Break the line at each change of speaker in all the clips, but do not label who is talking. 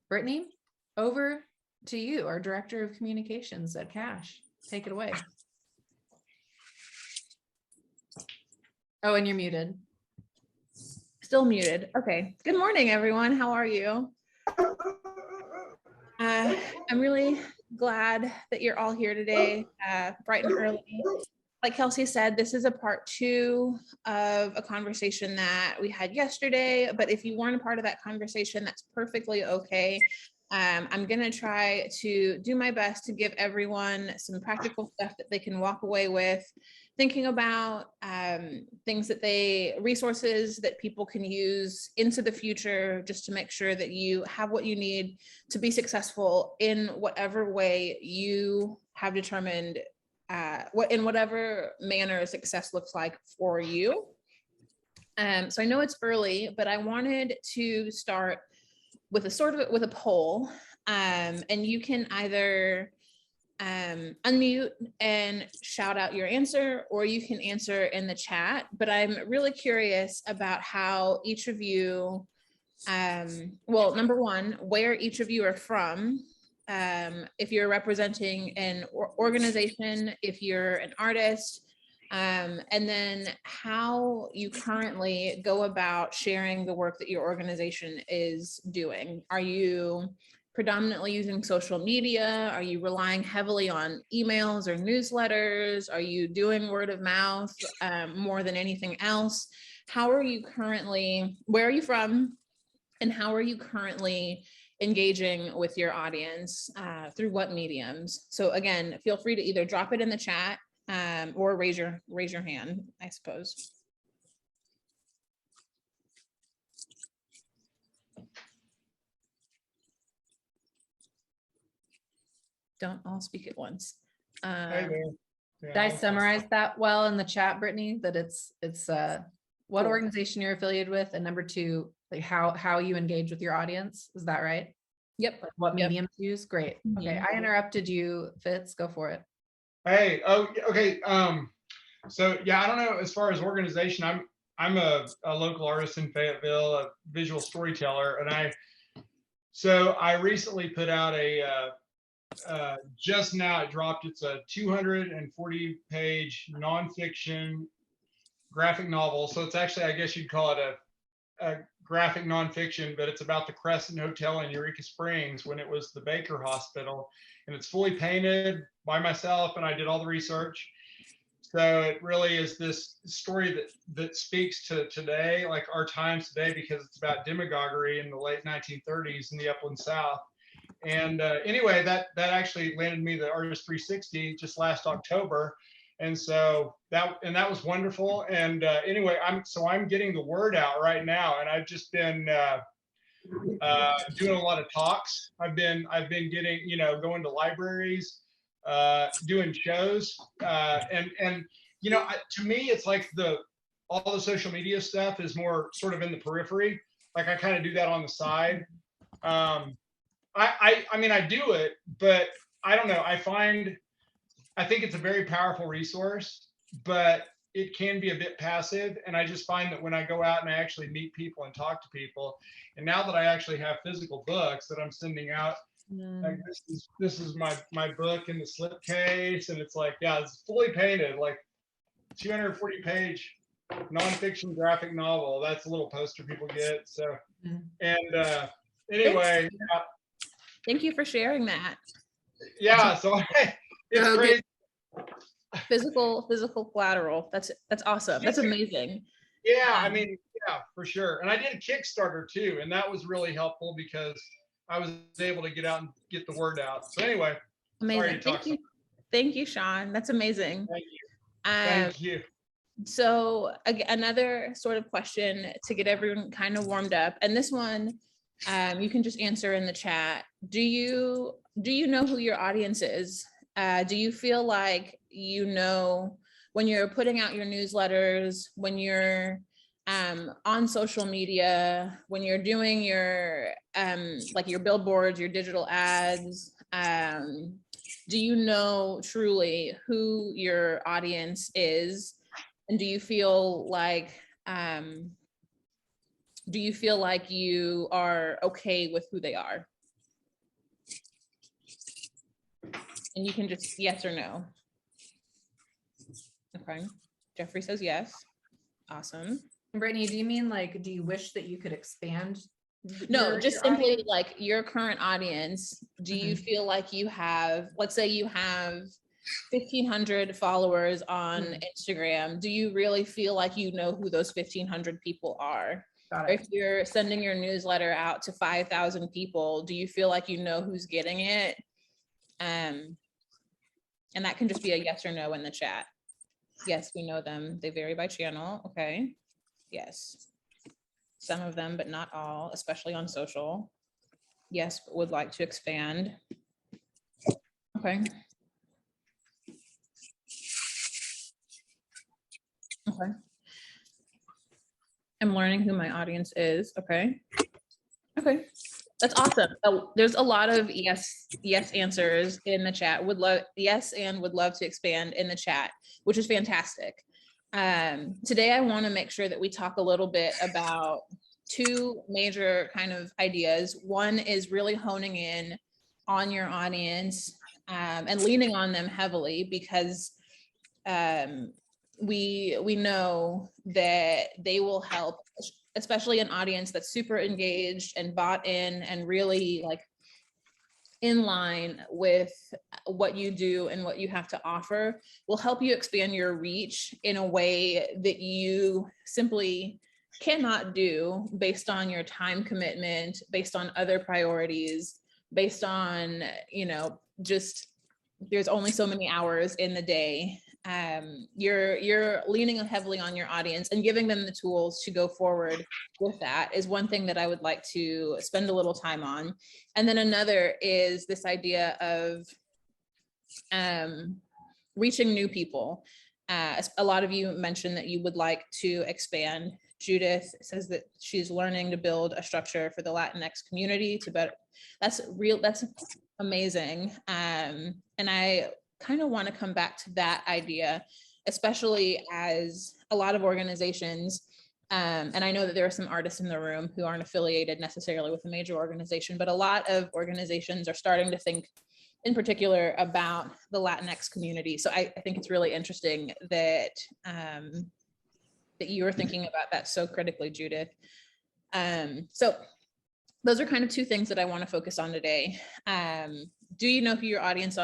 Brittany, over to you, our Director of Communications at Cash. Take it away. Oh, and you're muted.
Still muted. Okay. Good morning, everyone. How are you? I'm really glad that you're all here today, bright and early. Like Kelsey said, this is a part 2 of a conversation that we had yesterday, but if you weren't a part of that conversation, that's perfectly okay. I'm going to try to do my best to give everyone some practical stuff that they can walk away with, thinking about things that resources that people can use into the future, just to make sure that you have what you need to be successful in whatever way you have determined, in whatever manner success looks like for you. So I know it's early, but I wanted to start with a poll, and you can either unmute and shout out your answer, or you can answer in the chat. But I'm really curious about how each of you, well, number one, where each of you are from. If you're representing an organization, if you're an artist, and then how you currently go about sharing the work that your organization is doing. Are you predominantly using social media? Are you relying heavily on emails or newsletters? Are you doing word of mouth more than anything else? How are you currently, where are you from? And how are you currently engaging with your audience, through what mediums? So again, feel free to either drop it in the chat or raise your hand, I suppose. Don't all speak at once.
Did I summarize that well in the chat, Brittany? That it's what
Cool.
Organization you're affiliated with, and number 2, like how you engage with your audience. Is that right?
Yep.
Like what mediums you use? Great. Okay, I interrupted you, Fitz. Go for it.
Hey. Oh, okay. So yeah, I don't know. As far as organization, I'm a local artist in Fayetteville, a visual storyteller, and I recently put out just now it dropped. It's a 240-page nonfiction graphic novel. So it's actually, I guess you'd call it a graphic nonfiction, but it's about the Crescent Hotel in Eureka Springs when it was the Baker Hospital, and it's fully painted by myself, and I did all the research. So it really is this story that speaks to today, like our times today, because it's about demagoguery in the late 1930s in the Upland South. And anyway, that actually landed me the Artist 360 just last October. And so that was wonderful. And anyway, I'm getting the word out right now, and I've just been doing a lot of talks. I've been getting, going to libraries, doing shows, and to me, it's like all the social media stuff is more sort of in the periphery. Like I kind of do that on the side. I mean, I do it, but I don't know. I think it's a very powerful resource, but it can be a bit passive. And I just find that when I go out and I actually meet people and talk to people, and now that I actually have physical books that I'm sending out, like this is my book in the slipcase, and it's like, yeah, it's fully painted, like 240-page nonfiction graphic novel. That's a little poster people get. So, and anyway,
thank you for sharing that.
Yeah, so it's crazy.
Physical collateral. That's awesome. That's amazing.
Yeah, I mean, yeah, for sure. And I did a Kickstarter too, and that was really helpful because I was able to get out and get the word out. So anyway,
amazing. Thank you, Sean. That's amazing.
Thank you. Thank you.
So another sort of question to get everyone kind of warmed up, and this one you can just answer in the chat. Do you know who your audience is? Do you feel like when you're putting out your newsletters, when you're on social media, when you're doing your like your billboards, your digital ads, do you know truly who your audience is? And do you feel like you are okay with who they are? And you can just yes or no. Okay. Jeffrey says yes. Awesome.
Brittany, do you mean like, do you wish that you could expand?
No,
your-
just
your
simply
audience?
like your current audience. Do you feel like you have, let's say you have 1,500 followers on Instagram. Do you really feel like you know who those 1,500 people are?
Got
Or
it.
if you're sending your newsletter out to 5,000 people, do you feel like you know who's getting it? And that can just be a yes or no in the chat. Yes, we know them. They vary by channel. Okay. Yes. Some of them, but not all, especially on social. Yes, but would like to expand. Okay. Okay. I'm learning who my audience is. Okay. Okay. That's awesome. Oh, there's a lot of yes answers in the chat. Would love yes and would love to expand in the chat, which is fantastic. Today I want to make sure that we talk a little bit about two major kind of ideas. One is really honing in on your audience and leaning on them heavily, because we know that they will help, especially an audience that's super engaged and bought in and really like in line with what you do and what you have to offer, will help you expand your reach in a way that you simply cannot do based on your time commitment, based on other priorities, based on, just there's only so many hours in the day. You're leaning heavily on your audience and giving them the tools to go forward with that is one thing that I would like to spend a little time on. And then another is this idea of reaching new people. A lot of you mentioned that you would like to expand. Judith says that she's learning to build a structure for the Latinx community to better. That's amazing. And I kind of want to come back to that idea, especially as a lot of organizations, and I know that there are some artists in the room who aren't affiliated necessarily with a major organization, but a lot of organizations are starting to think in particular about the Latinx community. So I think it's really interesting that that you are thinking about that so critically, Judith. So those are kind of two things that I want to focus on today. Do you know who your audience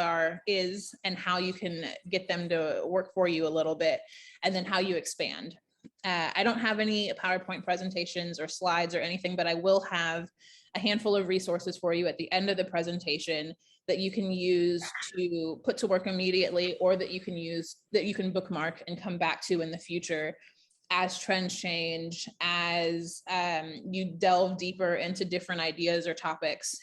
is and how you can get them to work for you a little bit, and then how you expand? I don't have any PowerPoint presentations or slides or anything, but I will have a handful of resources for you at the end of the presentation that you can use to put to work immediately, or that you can bookmark and come back to in the future as trends change, as you delve deeper into different ideas or topics,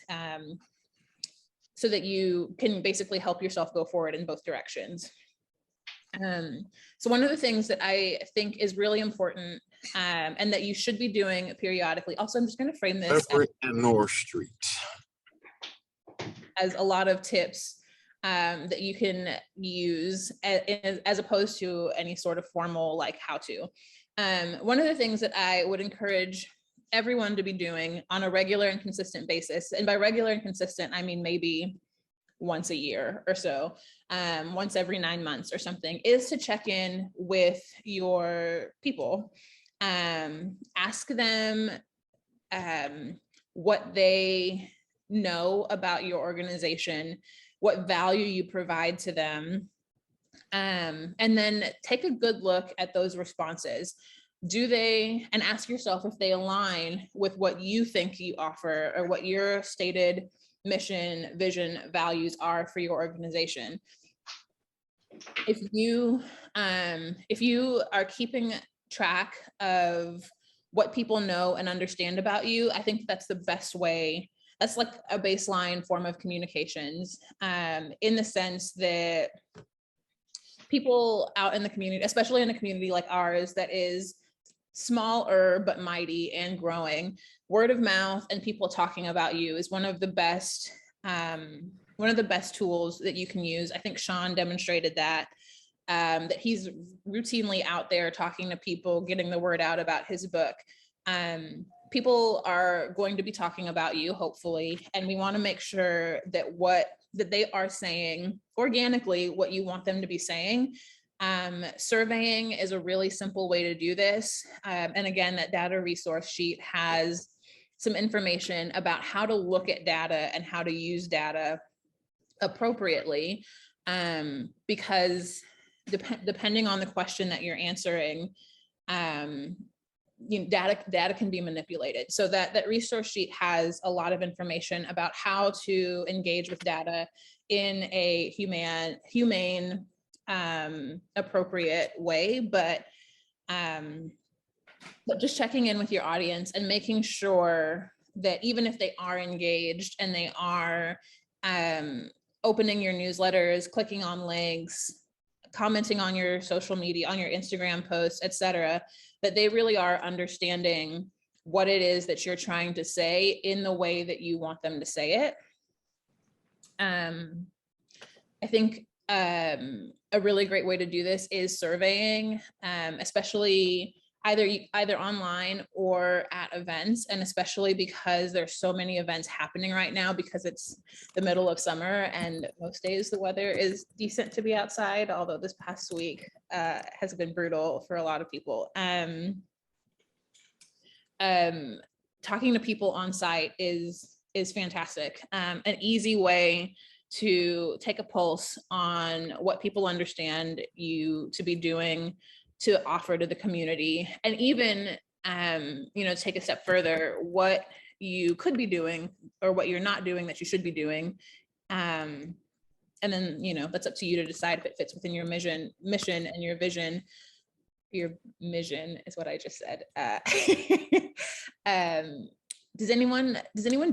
so that you can basically help yourself go forward in both directions. So one of the things that I think is really important and that you should be doing periodically, also I'm just going to frame this
and North Street
as a lot of tips that you can use as opposed to any sort of formal like how to. One of the things that I would encourage everyone to be doing on a regular and consistent basis, and by regular and consistent, I mean maybe once a year or so, once every 9 months or something, is to check in with your people. Ask them what they know about your organization, what value you provide to them, and then take a good look at those responses. And ask yourself if they align with what you think you offer or what your stated mission, vision, values are for your organization. If you are keeping track of what people know and understand about you, I think that's the best way. That's like a baseline form of communications, in the sense that people out in the community, especially in a community like ours that is smaller but mighty and growing, word of mouth and people talking about you is one of the best tools that you can use. I think Sean demonstrated that he's routinely out there talking to people, getting the word out about his book. people are going to be talking about you, hopefully, and we want to make sure that that they are saying organically what you want them to be saying. Surveying is a really simple way to do this. And again, that data resource sheet has some information about how to look at data and how to use data appropriately, because depending on the question that you're answering, data can be manipulated. So that resource sheet has a lot of information about how to engage with data in a humane, appropriate way, but just checking in with your audience and making sure that even if they are engaged and they are opening your newsletters, clicking on links, commenting on your social media, on your Instagram posts, etc., that they really are understanding what it is that you're trying to say in the way that you want them to say it. I think a really great way to do this is surveying, especially either online or at events, and especially because there's so many events happening right now because it's the middle of summer and most days the weather is decent to be outside, although this past week has been brutal for a lot of people. Talking to people on site is fantastic. An easy way to take a pulse on what people understand you to be doing to offer to the community, and even take a step further, what you could be doing or what you're not doing that you should be doing, and then that's up to you to decide if it fits within your mission and your vision. Your mission is what I just said. Does anyone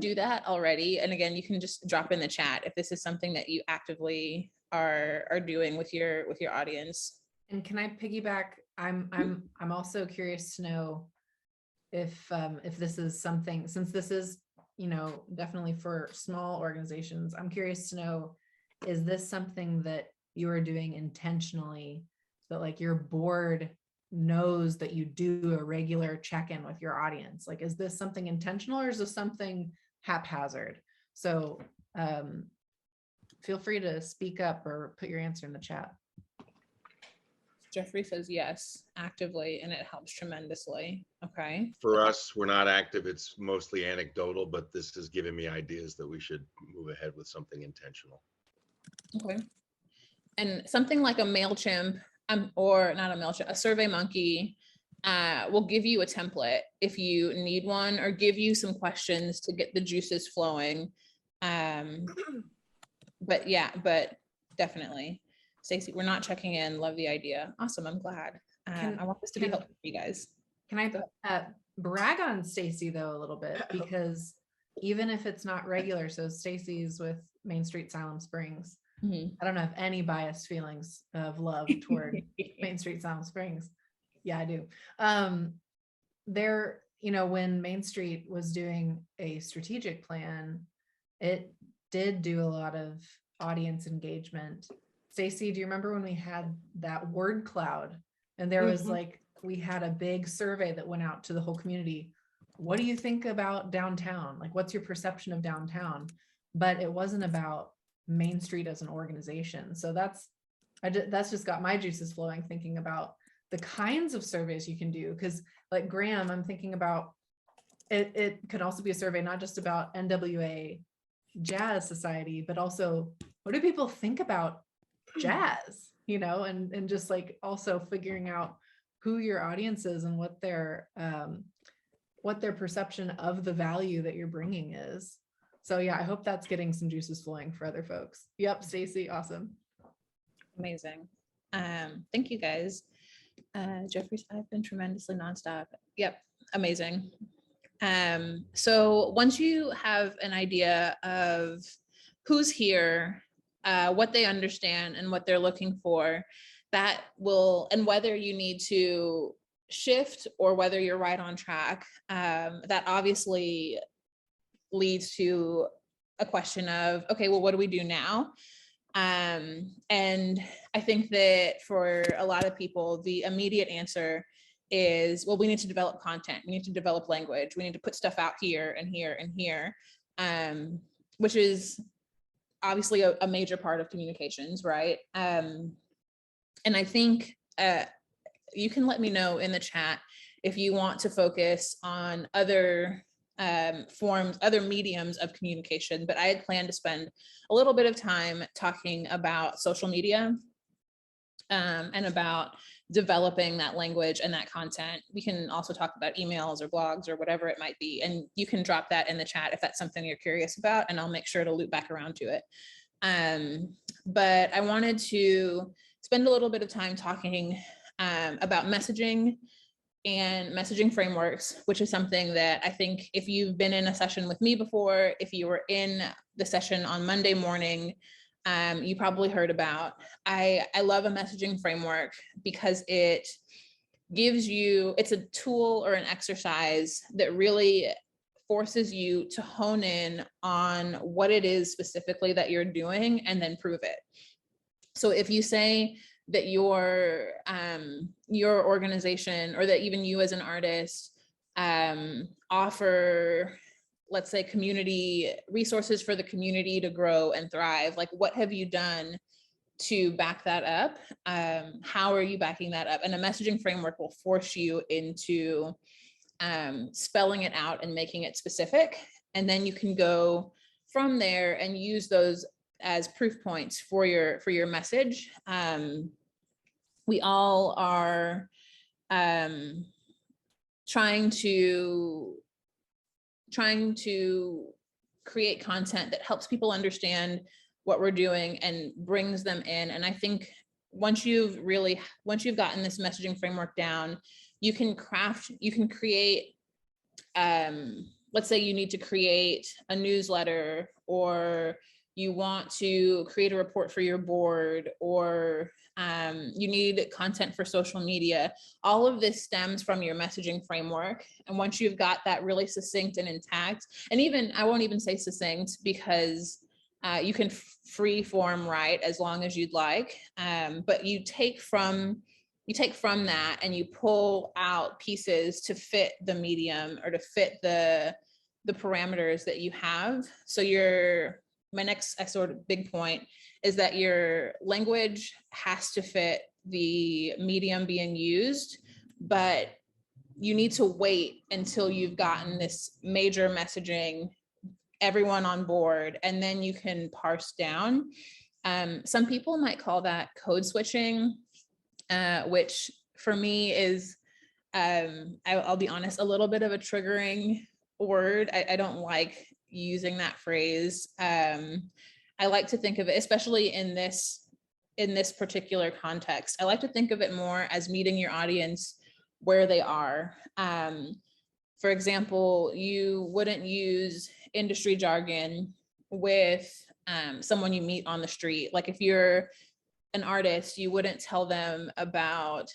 do that already? And again, you can just drop in the chat if this is something that you actively are doing with your audience.
And can I piggyback? I'm also curious to know if this is something, since this is, definitely for small organizations, I'm curious to know, is this something that you are doing intentionally, that like your board knows that you do a regular check-in with your audience? Like, is this something intentional or is this something haphazard? So feel free to speak up or put your answer in the chat.
Jeffrey says yes, actively, and it helps tremendously. Okay.
For us, we're not active. It's mostly anecdotal, but this has given me ideas that we should move ahead with something intentional.
Okay. And something like a MailChimp, or not a MailChimp, a SurveyMonkey will give you a template if you need one, or give you some questions to get the juices flowing. But definitely. Stacey, we're not checking in. Love the idea. Awesome. I'm glad. I want this to be helpful for you guys.
Can I brag on Stacey though a little bit, because even if it's not regular, so Stacey's with Main Street Siloam Springs. I don't have any biased feelings of love toward Main Street Siloam Springs. Yeah, I do. There, when Main Street was doing a strategic plan, it did do a lot of audience engagement. Stacey, do you remember when we had that word cloud and there was like, we had a big survey that went out to the whole community? What do you think about downtown? Like, what's your perception of downtown? But it wasn't about Main Street as an organization. So that's just got my juices flowing, thinking about the kinds of surveys you can do. Because like Graham, I'm thinking about it could also be a survey, not just about NWA Jazz Society, but also what do people think about jazz, and just like also figuring out who your audience is and what their perception of the value that you're bringing is. So yeah, I hope that's getting some juices flowing for other folks. Yep, Stacey, awesome.
Amazing. Thank you guys. Jeffrey, I've been tremendously nonstop. Yep, amazing. So once you have an idea of who's here, what they understand and what they're looking for, that will, and whether you need to shift or whether you're right on track, that obviously leads to a question of, okay, well, what do we do now? And I think that for a lot of people, the immediate answer is, well, we need to develop content, we need to develop language, we need to put stuff out here and here and here, which is obviously a major part of communications, right? And I think you can let me know in the chat if you want to focus on other forms, other mediums of communication, but I had planned to spend a little bit of time talking about social media and about developing that language and that content. We can also talk about emails or blogs or whatever it might be, and you can drop that in the chat if that's something you're curious about, and I'll make sure to loop back around to it. But I wanted to spend a little bit of time talking about messaging and messaging frameworks, which is something that I think if you've been in a session with me before, if you were in the session on Monday morning, you probably heard about. I love a messaging framework because it gives you, it's a tool or an exercise that really forces you to hone in on what it is specifically that you're doing and then prove it. So if you say that your organization, or that even you as an artist offer, let's say, community resources for the community to grow and thrive, like what have you done to back that up? How are you backing that up? And a messaging framework will force you into spelling it out and making it specific. And then you can go from there and use those as proof points for your message. We all are trying to create content that helps people understand what we're doing and brings them in. And I think once you've gotten this messaging framework down, you can create, let's say you need to create a newsletter, or you want to create a report for your board, or you need content for social media. All of this stems from your messaging framework. And once you've got that really succinct and intact, and even, I won't even say succinct, because you can free form write as long as you'd like, but you take from that and you pull out pieces to fit the medium or to fit the parameters that you have. So my next sort of big point is that your language has to fit the medium being used, but you need to wait until you've gotten this major messaging, everyone on board, and then you can parse down. Some people might call that code switching, which for me is, I'll be honest, a little bit of a triggering word. I don't like using that phrase. I like to think of it, especially in this particular context, I like to think of it more as meeting your audience where they are. For example, you wouldn't use industry jargon with someone you meet on the street. Like if you're an artist, you wouldn't tell them about,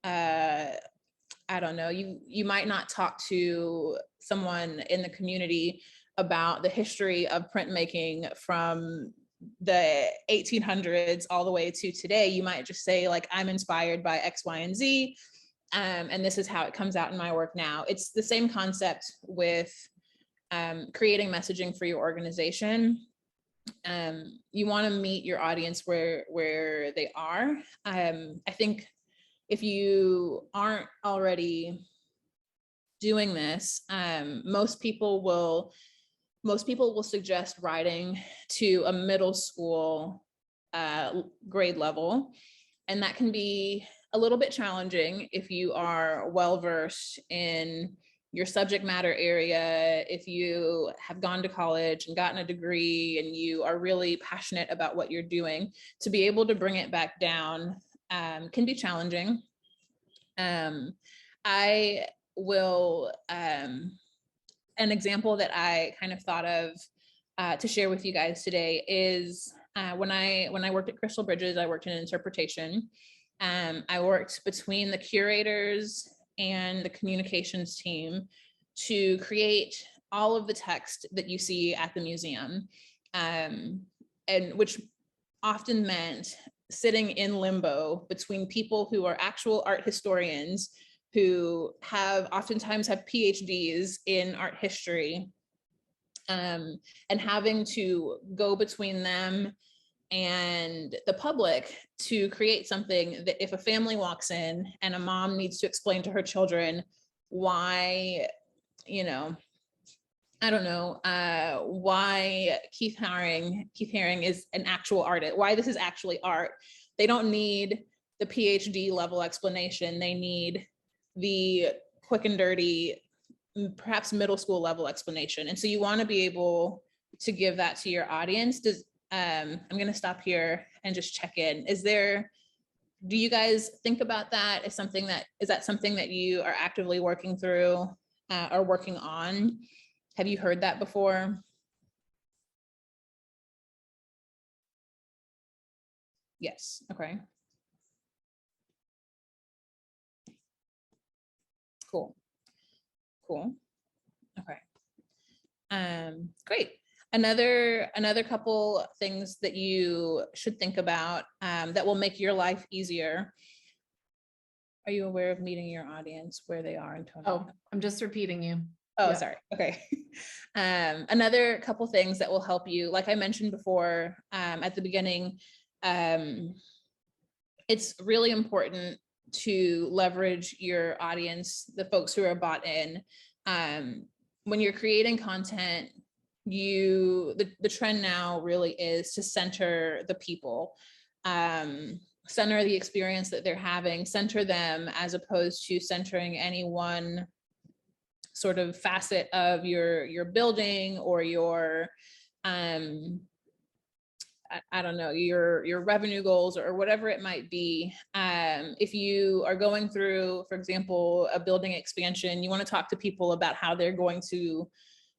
I don't know, you might not talk to someone in the community about the history of printmaking from the 1800s all the way to today. You might just say, like, I'm inspired by X, Y, and Z, and this is how it comes out in my work now. It's the same concept with creating messaging for your organization. You want to meet your audience where they are. I think if you aren't already doing this, most people will suggest writing to a middle school grade level. And that can be a little bit challenging if you are well-versed in your subject matter area, if you have gone to college and gotten a degree and you are really passionate about what you're doing. To be able to bring it back down can be challenging. I will, an example that I kind of thought of to share with you guys today is when I worked at Crystal Bridges, I worked in interpretation. I worked between the curators and the communications team to create all of the text that you see at the museum, and which often meant sitting in limbo between people who are actual art historians who oftentimes have PhDs in art history, and having to go between them and the public to create something that if a family walks in and a mom needs to explain to her children why, you know, I don't know, why Keith Haring is an actual artist, why this is actually art. They don't need the PhD level explanation. They need the quick and dirty, perhaps middle school level explanation. And so you want to be able to give that to your audience. I'm going to stop here and just check in. Do you guys think about that as something is that something that you are actively working through or working on? Have you heard that before? Yes. Okay. Cool. Okay. Great. Another couple things that you should think about that will make your life easier. Are you aware of meeting your audience where they are in total?
Oh, I'm just repeating you.
Oh,
Yeah.
sorry. Okay. Another couple things that will help you, like I mentioned before at the beginning, it's really important to leverage your audience, the folks who are bought in. When you're creating content, the trend now really is to center the people, center the experience that they're having, center them as opposed to centering any one sort of facet of your building or your I don't know, your revenue goals or whatever it might be. If you are going through, for example, a building expansion, you want to talk to people about how they're going to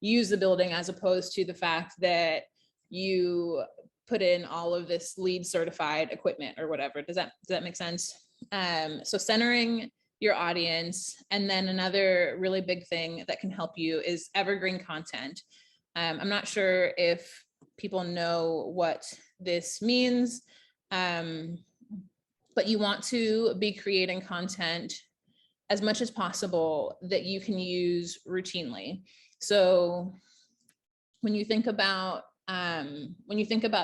use the building as opposed to the fact that you put in all of this LEED certified equipment or whatever. Does that make sense? So centering your audience. And then another really big thing that can help you is evergreen content. I'm not sure if people know what this means, but you want to be creating content as much as possible that you can use routinely. So when you think about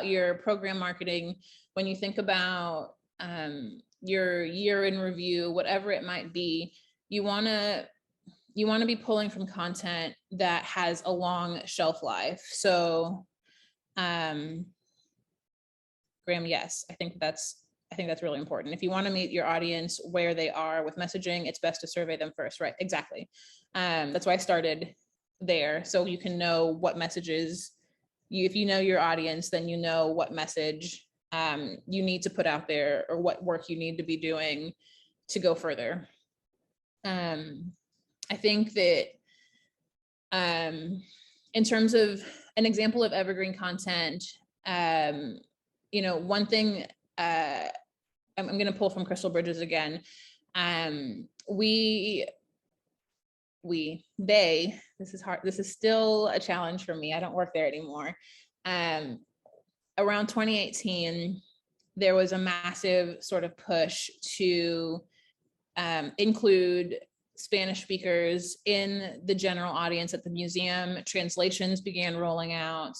your program marketing, when you think about your year in review, whatever it might be, you want to be pulling from content that has a long shelf life. So Graham, yes, I think that's really important. If you want to meet your audience where they are with messaging, it's best to survey them first, right? Exactly. That's why I started there. So you can know what messages if you know your audience, then you know what message you need to put out there or what work you need to be doing to go further. I think that in terms of an example of evergreen content, one thing I'm going to pull from Crystal Bridges again. This is hard. This is still a challenge for me. I don't work there anymore. Around 2018, there was a massive sort of push to include Spanish speakers in the general audience at the museum. Translations began rolling out.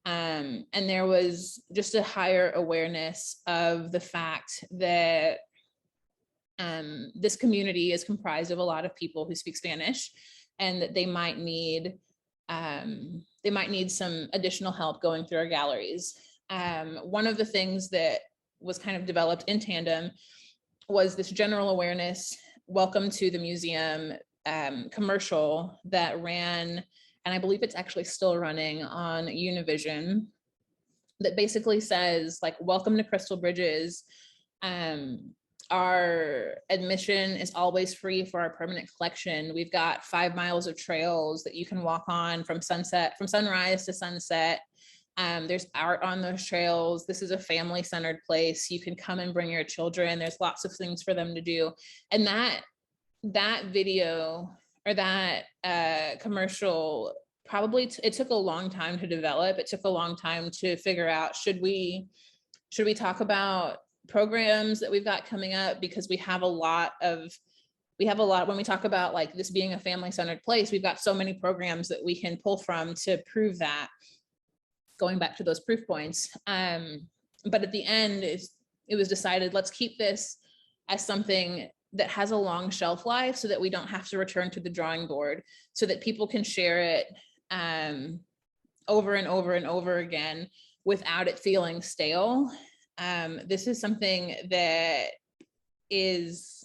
And there was just a higher awareness of the fact that this community is comprised of a lot of people who speak Spanish, and that they might need some additional help going through our galleries. One of the things that was kind of developed in tandem was this general awareness, welcome to the museum commercial that ran, and I believe it's actually still running on Univision, that basically says, like, welcome to Crystal Bridges. Our admission is always free for our permanent collection. We've got 5 miles of trails that you can walk on from sunrise to sunset. There's art on those trails. This is a family-centered place. You can come and bring your children. There's lots of things for them to do. And that video or that commercial, probably it took a long time to develop. It took a long time to figure out, should we talk about programs that we've got coming up, because we have a lot of we have a lot, when we talk about like this being a family-centered place, we've got so many programs that we can pull from to prove that, going back to those proof points. But at the end, it was decided, let's keep this as something that has a long shelf life so that we don't have to return to the drawing board, so that people can share it over and over and over again without it feeling stale. This is something that is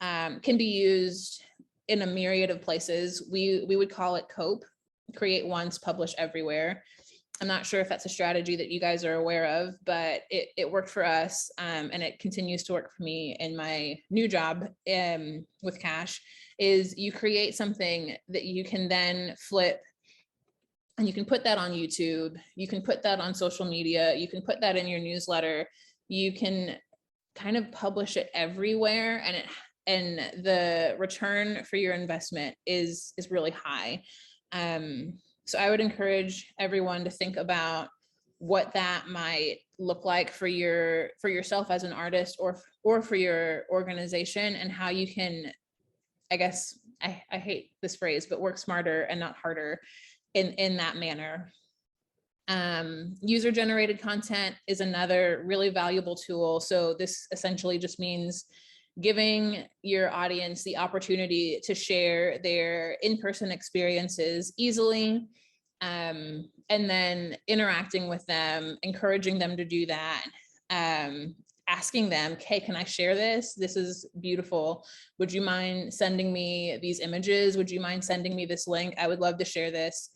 can be used in a myriad of places. We would call it COPE, create once, publish everywhere. I'm not sure if that's a strategy that you guys are aware of, but it worked for us, and it continues to work for me in my new job with Cash. Is you create something that you can then flip, and you can put that on YouTube, you can put that on social media, you can put that in your newsletter, you can kind of publish it everywhere, and the return for your investment is really high. So I would encourage everyone to think about what that might look like for yourself as an artist, or for your organization, and how you can, I guess, I hate this phrase, but work smarter and not harder in that manner. User generated content is another really valuable tool. So this essentially just means giving your audience the opportunity to share their in-person experiences easily, and then interacting with them, encouraging them to do that, asking them, hey, can I share this? This is beautiful. Would you mind sending me these images? Would you mind sending me this link? I would love to share this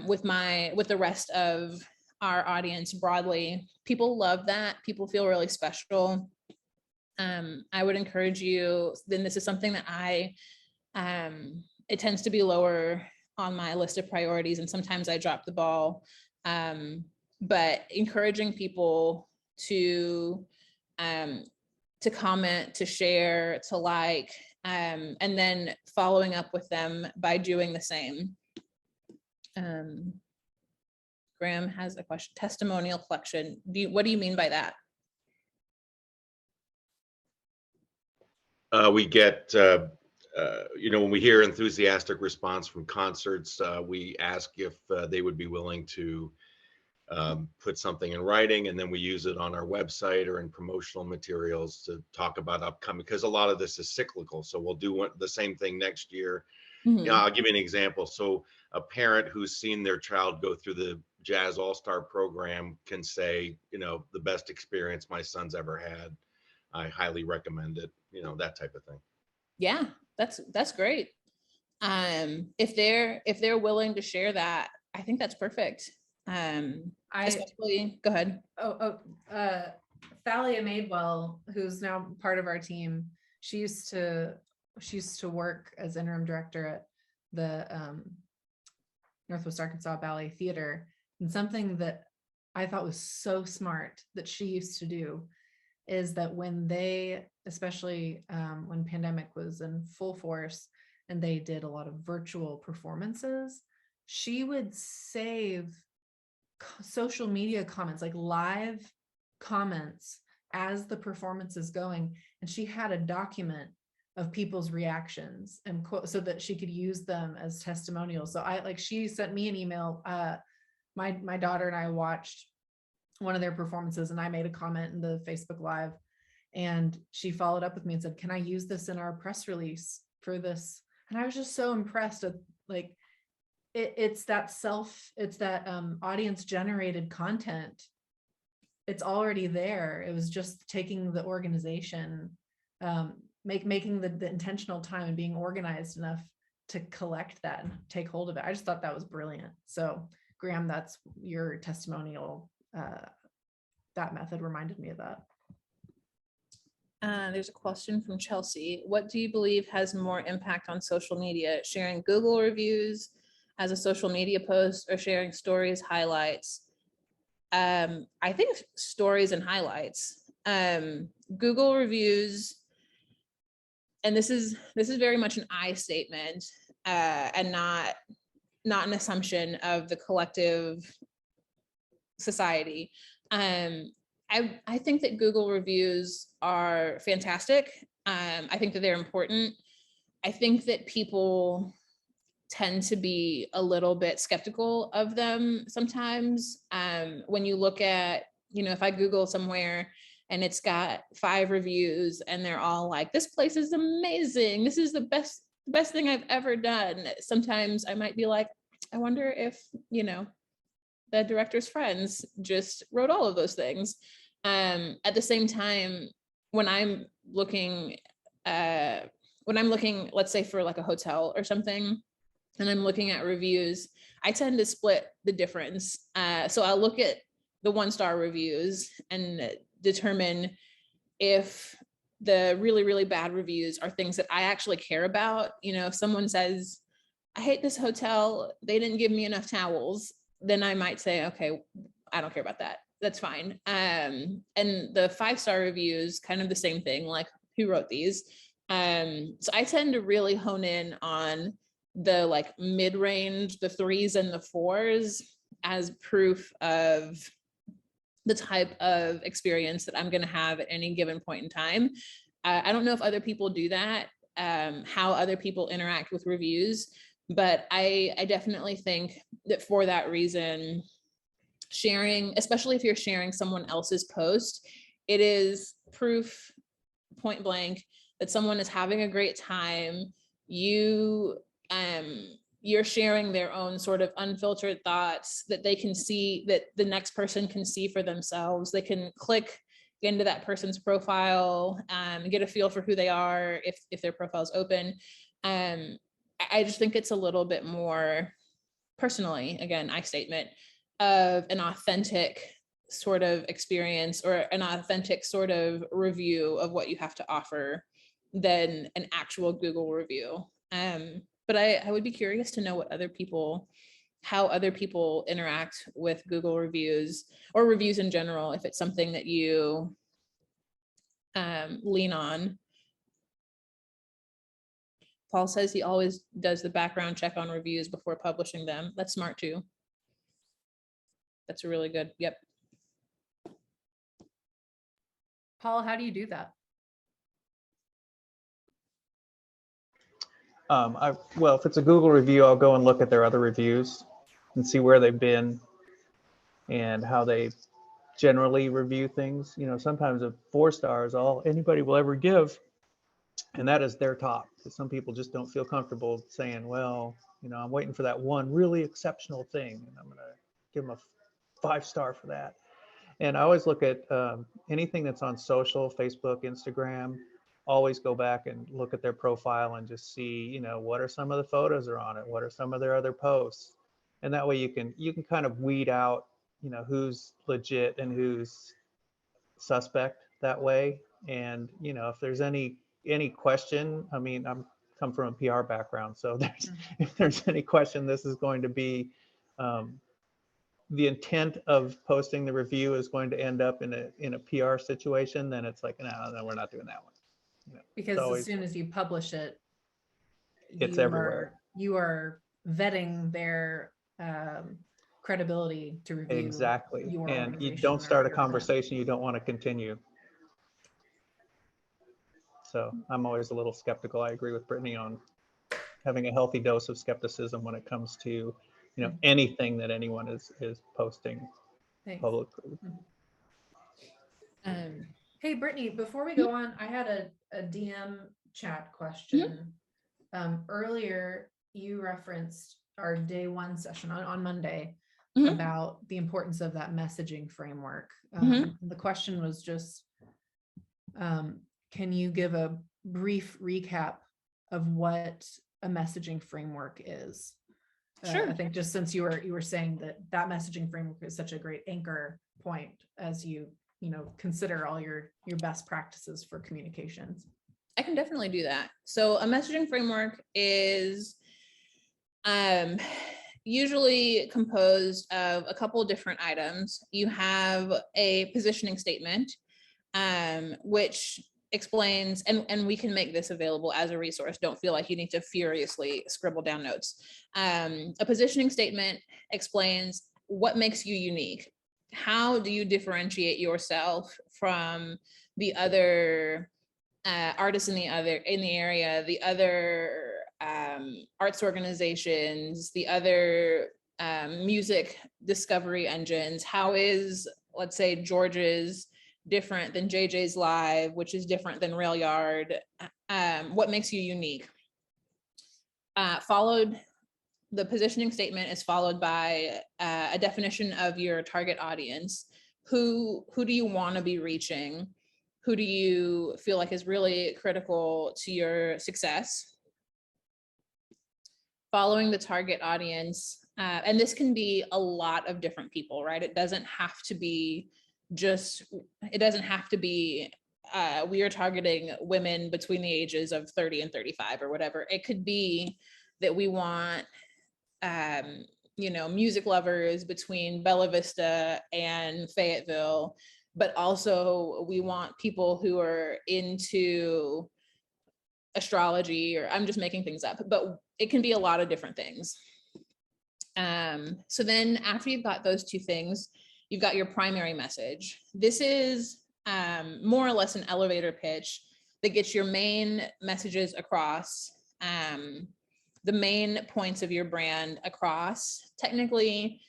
with the rest of our audience broadly. People love that. People feel really special. I would encourage you, then this is something that it tends to be lower on my list of priorities, and sometimes I drop the ball, but encouraging people to comment, to share, to like, and then following up with them by doing the same. Graham has a question. Testimonial collection. What do you mean by that?
We get, when we hear enthusiastic response from concerts, we ask if they would be willing to put something in writing, and then we use it on our website or in promotional materials to talk about upcoming, because a lot of this is cyclical. So we'll do the same thing next year.
Mm-hmm.
I'll give you an example. So a parent who's seen their child go through the Jazz All-Star program can say, the best experience my son's ever had. I highly recommend it, that type of thing.
Yeah, that's great. If they're willing to share that, I think that's perfect. Especially, go ahead.
Thalia Madewell, who's now part of our team, she used to work as interim director at the Northwest Arkansas Ballet Theater. And something that I thought was so smart that she used to do is that when they, especially when pandemic was in full force and they did a lot of virtual performances, she would save social media comments, like live comments as the performance is going. And she had a document of people's reactions and so that she could use them as testimonials. So she sent me an email. My daughter and I watched one of their performances, and I made a comment in the Facebook Live, and she followed up with me and said, can I use this in our press release for this? And I was just so impressed with it's that audience generated content. It's already there. It was just taking the organization, making the intentional time and being organized enough to collect that and take hold of it. I just thought that was brilliant. So Graham, that's your testimonial. That method reminded me of that.
There's a question from Chelsea. What do you believe has more impact on social media? Sharing Google reviews as a social media post, or sharing stories, highlights? I think stories and highlights. Google reviews, and this is very much an I statement, and not an assumption of the collective society. I think that Google reviews are fantastic. I think that they're important. I think that people tend to be a little bit skeptical of them sometimes. When you look at, if I Google somewhere and it's got 5 reviews and they're all like, this place is amazing, this is the best thing I've ever done. Sometimes I might be like, I wonder if, the director's friends just wrote all of those things. At the same time, when I'm looking, let's say for like a hotel or something, and I'm looking at reviews, I tend to split the difference. So I'll look at the 1-star reviews and determine if the really, really bad reviews are things that I actually care about. If someone says, I hate this hotel, they didn't give me enough towels, then I might say, okay, I don't care about that. That's fine. And the 5-star reviews, kind of the same thing, like who wrote these? So I tend to really hone in on the like mid-range, the 3s and the 4s as proof of the type of experience that I'm going to have at any given point in time. I don't know if other people do that, how other people interact with reviews, but I definitely think that for that reason, sharing, especially if you're sharing someone else's post, it is proof, point blank, that someone is having a great time. You're sharing their own sort of unfiltered thoughts that they can see, that the next person can see for themselves. They can click into that person's profile, get a feel for who they are if their profile is open. I just think it's a little bit more, personally, again, I statement, of an authentic sort of experience or an authentic sort of review of what you have to offer than an actual Google review. But I would be curious to know how other people interact with Google reviews or reviews in general, if it's something that you lean on. Paul says he always does the background check on reviews before publishing them. That's smart too. That's a really good, yep.
Paul, how do you do that?
Well, if it's a Google review, I'll go and look at their other reviews and see where they've been and how they generally review things. Sometimes a 4-star is all anybody will ever give, and that is their top. Some people just don't feel comfortable saying, well, I'm waiting for that one really exceptional thing, and I'm going to give them a 5-star for that. And I always look at anything that's on social, Facebook, Instagram, always go back and look at their profile and just see, what are some of the photos are on it? What are some of their other posts? And that way you can kind of weed out, who's legit and who's suspect that way. And, if there's any question, I'm come from a PR background. So if there's any question, this is going to be, the intent of posting the review is going to end up in a PR situation, then it's like, no, we're not doing that one.
Because as soon as you publish it,
it's everywhere.
You are vetting their credibility to review.
Exactly.
Your
and you
organization
don't start a
or
conversation you don't want to continue. So I'm always a little skeptical. I agree with Brittany on having a healthy dose of skepticism when it comes to anything that anyone is posting publicly.
Hey, Brittany, before we go on, I had a DM chat question. Earlier, you referenced our day 1 session on Monday about the importance of that messaging framework. The question was just, can you give a brief recap of what a messaging framework is?
Sure.
I think just since you were saying that messaging framework is such a great anchor point as you consider all your best practices for communications.
I can definitely do that. So a messaging framework is usually composed of a couple of different items. You have a positioning statement, which explains, and we can make this available as a resource. Don't feel like you need to furiously scribble down notes. A positioning statement explains what makes you unique. How do you differentiate yourself from the other artists in the area, the other arts organizations, the other music discovery engines. How is, let's say, George's different than JJ's Live, which is different than Rail Yard? What makes you unique? The positioning statement is followed by a definition of your target audience. Who do you want to be reaching? Who do you feel like is really critical to your success? Following the target audience, and this can be a lot of different people, right? It doesn't have to be we are targeting women between the ages of 30 and 35 or whatever. It could be that we want music lovers between Bella Vista and Fayetteville, but also we want people who are into astrology, or I'm just making things up, but it can be a lot of different things. So then after you've got those two things, you've got your primary message. This is more or less an elevator pitch that gets your main messages across, the main points of your brand across. Technically,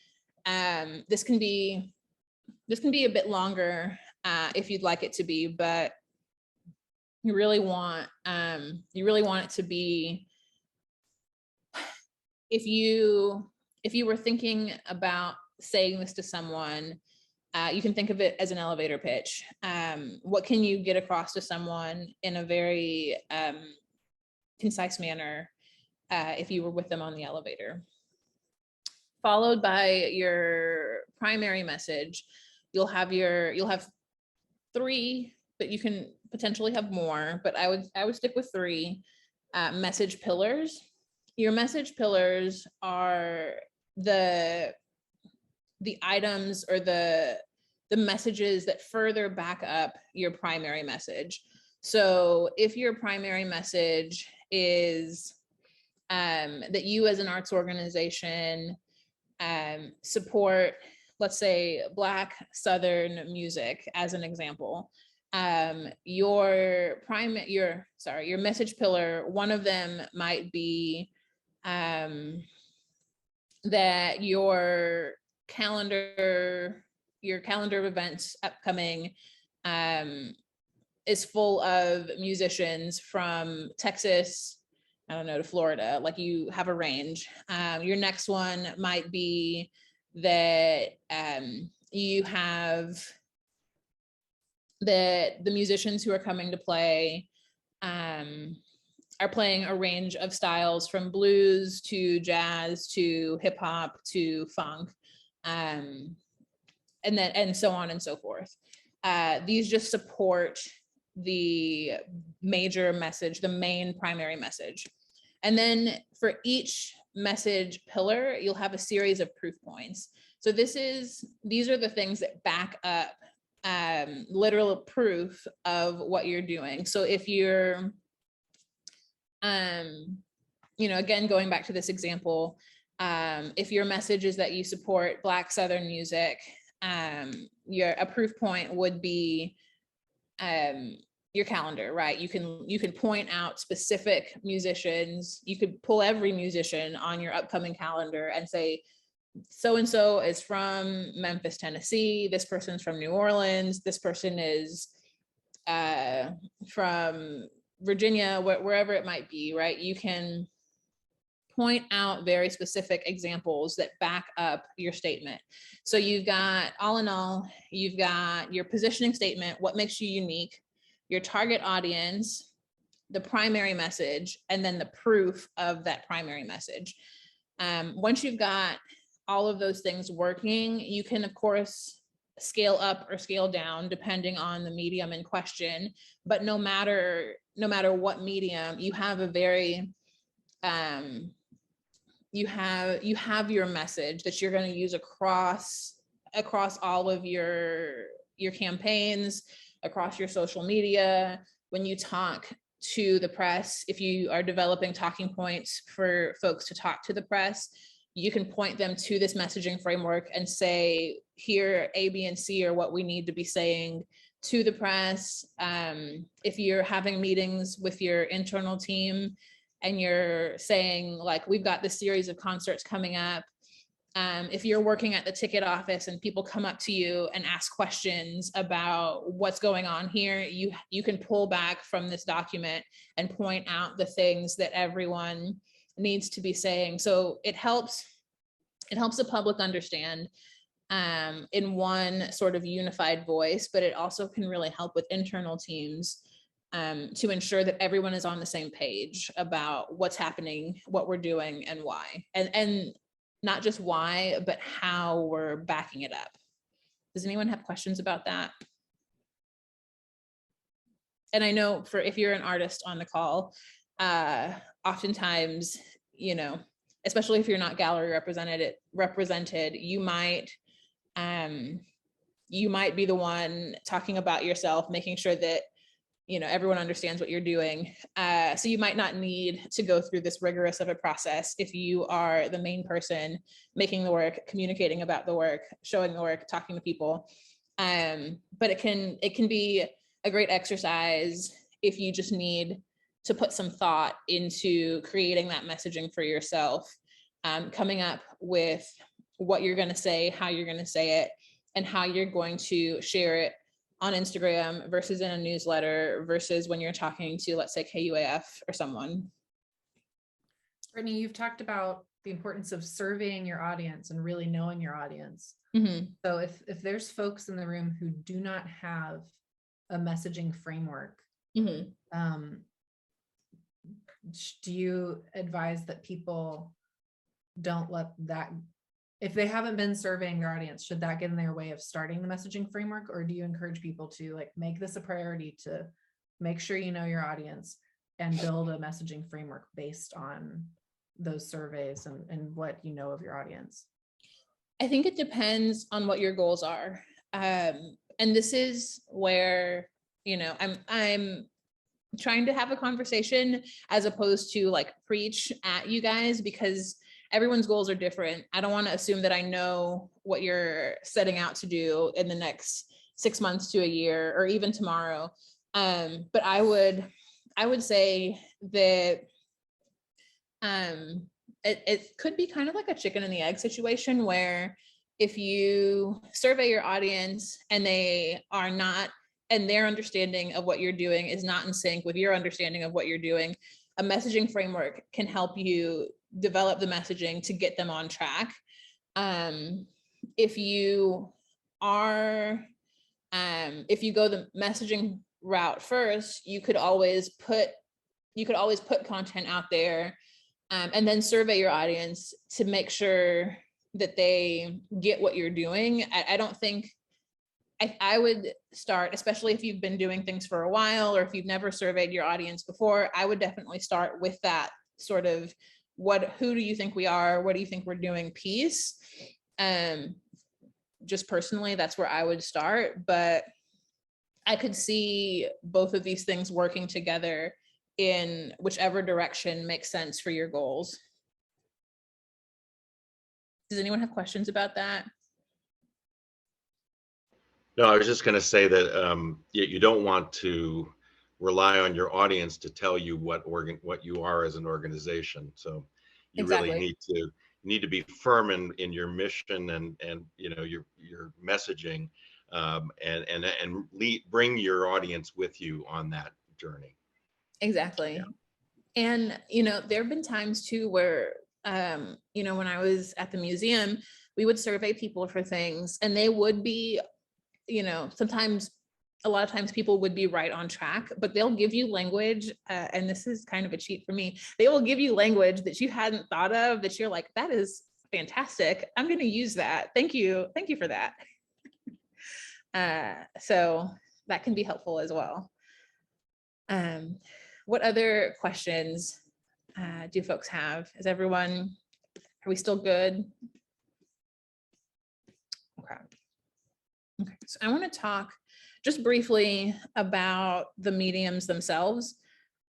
this can be a bit longer if you'd like it to be, but you really want it to be, if you were thinking about saying this to someone, you can think of it as an elevator pitch. What can you get across to someone in a very concise manner if you were with them on the elevator? Followed by your primary message, you'll have three, but you can potentially have more, but I would stick with three message pillars. Your message pillars are the items or the messages that further back up your primary message. So if your primary message is that you as an arts organization support, let's say, Black Southern music as an example, your message pillar, one of them might be that your calendar of events upcoming is full of musicians from Texas, I don't know, to Florida, like you have a range. Your next one might be that you have that the musicians who are coming to play are playing a range of styles from blues to jazz to hip hop to funk, and so on and so forth. These just support the major message, the main primary message. And then for each message pillar, you'll have a series of proof points. So these are the things that back up literal proof of what you're doing. So if you're, again, going back to this example, if your message is that you support Black Southern music, a proof point would be your calendar, right? You can point out specific musicians. You could pull every musician on your upcoming calendar and say, so-and-so is from Memphis, Tennessee. This person's from New Orleans. This person is from Virginia, wherever it might be, right? You can point out very specific examples that back up your statement. So you've got, all in all, you've got your positioning statement, what makes you unique, your target audience, the primary message, and then the proof of that primary message. Once you've got all of those things working, you can, of course, scale up or scale down depending on the medium in question. But no matter what medium, you have a very you have your message that you're going to use across all of your campaigns, across your social media. When you talk to the press, if you are developing talking points for folks to talk to the press, you can point them to this messaging framework and say, here, A, B, and C are what we need to be saying to the press. If you're having meetings with your internal team and you're saying like, we've got this series of concerts coming up. If you're working at the ticket office and people come up to you and ask questions about what's going on here, you can pull back from this document and point out the things that everyone needs to be saying. So it helps the public understand in one sort of unified voice, but it also can really help with internal teams to ensure that everyone is on the same page about what's happening, what we're doing, and why. And not just why, but how we're backing it up. Does anyone have questions about that? And I know for if you're an artist on the call, oftentimes, you know, especially if you're not gallery represented, you might be the one talking about yourself, making sure that, you know, everyone understands what you're doing. So you might not need to go through this rigorous of a process if you are the main person making the work, communicating about the work, showing the work, talking to people. But it can be a great exercise if you just need to put some thought into creating that messaging for yourself, coming up with what you're going to say, how you're going to say it, and how you're going to share it on Instagram versus in a newsletter versus when you're talking to, let's say, KUAF or someone.
Brittany, you've talked about the importance of surveying your audience and really knowing your audience.
Mm-hmm.
So if there's folks in the room who do not have a messaging framework,
Mm-hmm.
Do you advise that people don't let that, if they haven't been surveying their audience, should that get in their way of starting the messaging framework? Or do you encourage people to like make this a priority to make sure you know your audience and build a messaging framework based on those surveys and what you know of your audience?
I think it depends on what your goals are. And this is where, you know, I'm trying to have a conversation as opposed to like preach at you guys, because everyone's goals are different. I don't want to assume that I know what you're setting out to do in the next 6 months to a year or even tomorrow. But I would say that it could be kind of like a chicken and the egg situation, where if you survey your audience and they are not, and their understanding of what you're doing is not in sync with your understanding of what you're doing, a messaging framework can help you develop the messaging to get them on track. If you go the messaging route first, you could always put content out there, and then survey your audience to make sure that they get what you're doing. I don't think, I would start, especially if you've been doing things for a while or if you've never surveyed your audience before, I would definitely start with that sort of who do you think we are? What do you think we're doing piece? Just personally, that's where I would start, but I could see both of these things working together in whichever direction makes sense for your goals. Does anyone have questions about that?
No, I was just going to say that you don't want to rely on your audience to tell you what you are as an organization. So you
Exactly.
really need to be firm in your mission and you know your messaging, and bring your audience with you on that journey.
Exactly. Yeah. And you know, there have been times too where you know, when I was at the museum, we would survey people for things and they would be, you know, a lot of times people would be right on track, but they'll give you language, and this is kind of a cheat for me. They will give you language that you hadn't thought of, that you're like, that is fantastic. I'm going to use that. Thank you for that. So that can be helpful as well. What other questions do folks have? Are we still good? Okay, so I want to talk just briefly about the mediums themselves.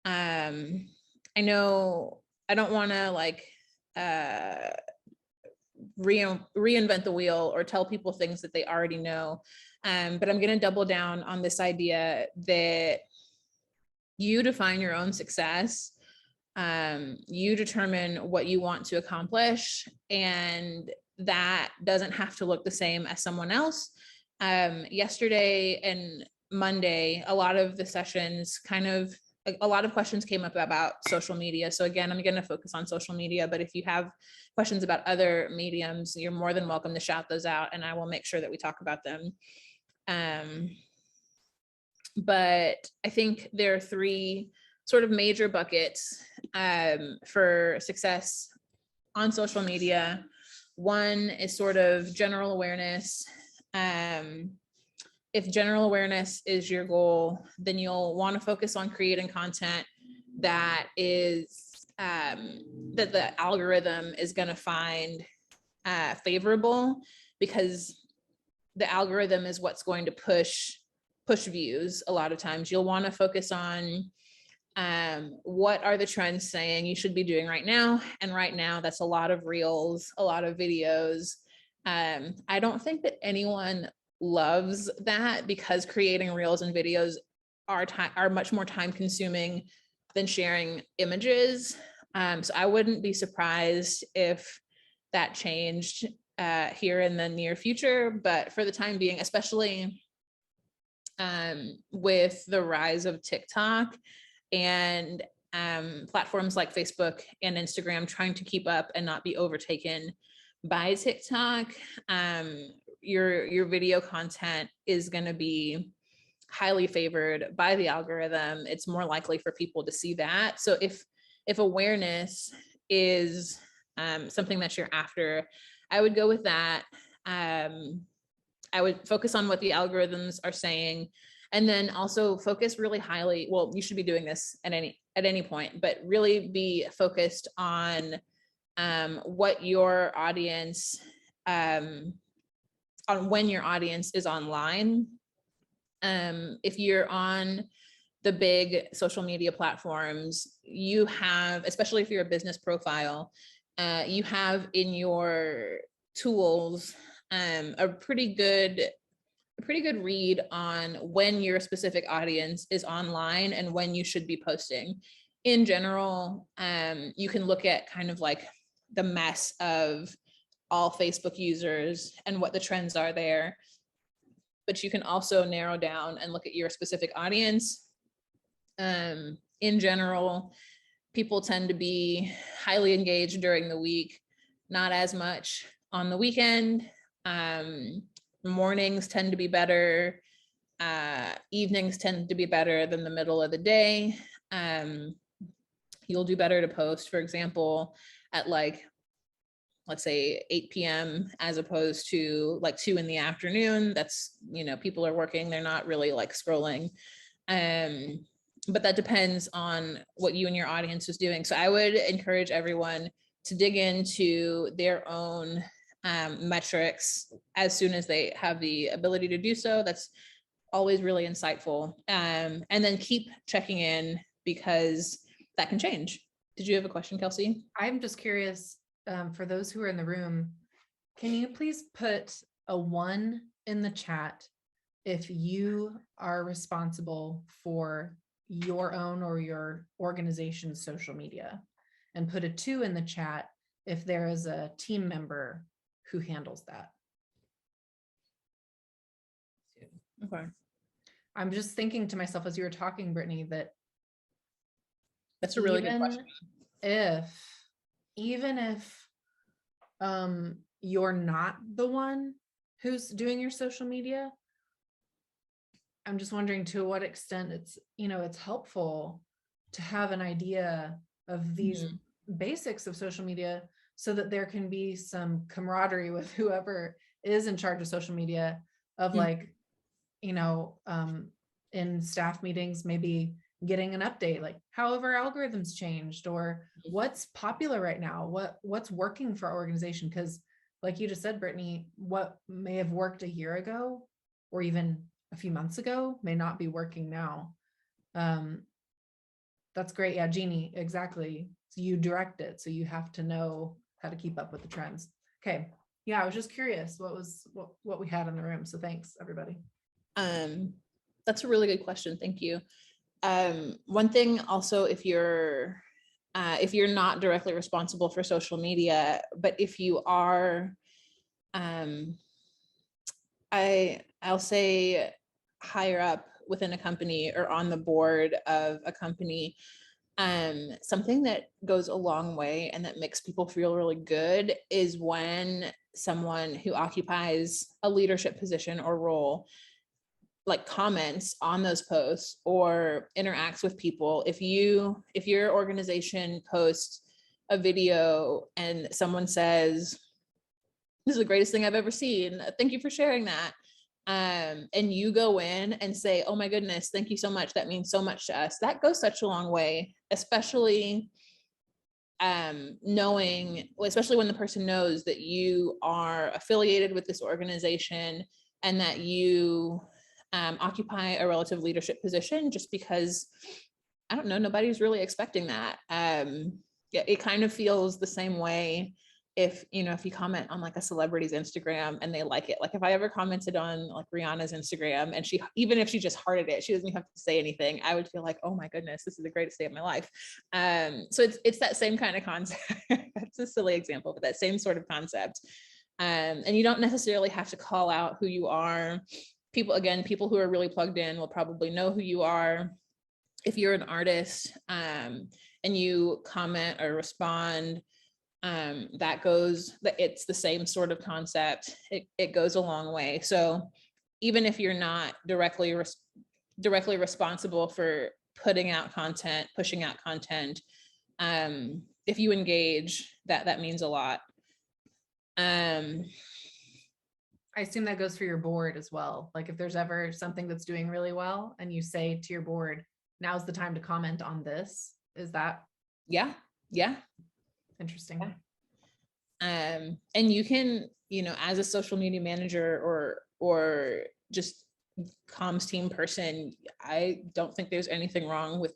I know I don't want to reinvent the wheel or tell people things that they already know. But I'm going to double down on this idea that you define your own success. You determine what you want to accomplish, and that doesn't have to look the same as someone else. Yesterday and Monday, a lot of the sessions a lot of questions came up about social media. So again, I'm going to focus on social media, but if you have questions about other mediums, you're more than welcome to shout those out, and I will make sure that we talk about them. But I think there are three sort of major buckets for success on social media. One is sort of general awareness. If general awareness is your goal, then you'll want to focus on creating content that is that the algorithm is going to find favorable, because the algorithm is what's going to push views. A lot of times you'll want to focus on what are the trends saying you should be doing right now, and right now that's a lot of reels, a lot of videos. I don't think that anyone loves that, because creating reels and videos are much more time consuming than sharing images. So I wouldn't be surprised if that changed here in the near future, but for the time being, especially with the rise of TikTok and platforms like Facebook and Instagram trying to keep up and not be overtaken by TikTok, your video content is going to be highly favored by the algorithm. It's more likely for people to see that. So if awareness is something that you're after, I would go with that. I would focus on what the algorithms are saying, and then also focus really highly. Well, you should be doing this at any point, but really be focused on what your audience, on when your audience is online. If you're on the big social media platforms, you have, especially if you're a business profile, you have in your tools a pretty good read on when your specific audience is online and when you should be posting. In general, you can look at kind of like the mess of all Facebook users and what the trends are there, but you can also narrow down and look at your specific audience. In general, people tend to be highly engaged during the week, not as much on the weekend. Mornings tend to be better. Evenings tend to be better than the middle of the day. You'll do better to post, for example, at like, let's say 8 p.m. as opposed to like 2 in the afternoon. That's, people are working, they're not really like scrolling. But that depends on what you and your audience is doing. So I would encourage everyone to dig into their own metrics as soon as they have the ability to do so. That's always really insightful. And then keep checking in, because that can change. Did you have a question, Kelsey?
I'm just curious, for those who are in the room, can you please put a 1 in the chat if you are responsible for your own or your organization's social media, and put a 2 in the chat if there is a team member who handles that?
Okay.
I'm just thinking to myself as you were talking, Brittany, that
that's a really good question.
Even if you're not the one who's doing your social media, I'm just wondering to what extent it's helpful to have an idea of these basics of social media, so that there can be some camaraderie with whoever is in charge of social media, of like, in staff meetings, maybe getting an update, like how have our algorithms changed, or what's popular right now, what's working for our organization. Because like you just said, Brittany, what may have worked a year ago or even a few months ago may not be working now. That's great. Yeah, Jeannie, exactly. So you direct it, so you have to know how to keep up with the trends. Okay, Yeah, I was just curious what we had in the room. So thanks, everybody.
That's a really good question. Thank you. One thing also, if you're not directly responsible for social media, but if you are, I'll say higher up within a company or on the board of a company, something that goes a long way and that makes people feel really good is when someone who occupies a leadership position or role like comments on those posts or interacts with people. If your organization posts a video and someone says, "This is the greatest thing I've ever seen. Thank you for sharing that." And you go in and say, "Oh my goodness, thank you so much. That means so much to us." That goes such a long way, especially knowing, especially when the person knows that you are affiliated with this organization and that you occupy a relative leadership position, just because, I don't know, nobody's really expecting that. It kind of feels the same way if you comment on like a celebrity's Instagram and they like it. Like if I ever commented on like Rihanna's Instagram and even if she just hearted it, she doesn't have to say anything, I would feel like, oh my goodness, this is the greatest day of my life. So it's that same kind of concept. That's a silly example, but that same sort of concept. And you don't necessarily have to call out who you are. People who are really plugged in will probably know who you are. If you're an artist and you comment or respond, it's the same sort of concept. It goes a long way. So even if you're not directly responsible for putting out content, pushing out content, if you engage, that means a lot.
I assume that goes for your board as well. Like if there's ever something that's doing really well and you say to your board, now's the time to comment on this. Is that?
Yeah.
Interesting.
And you can, as a social media manager or just comms team person, I don't think there's anything wrong with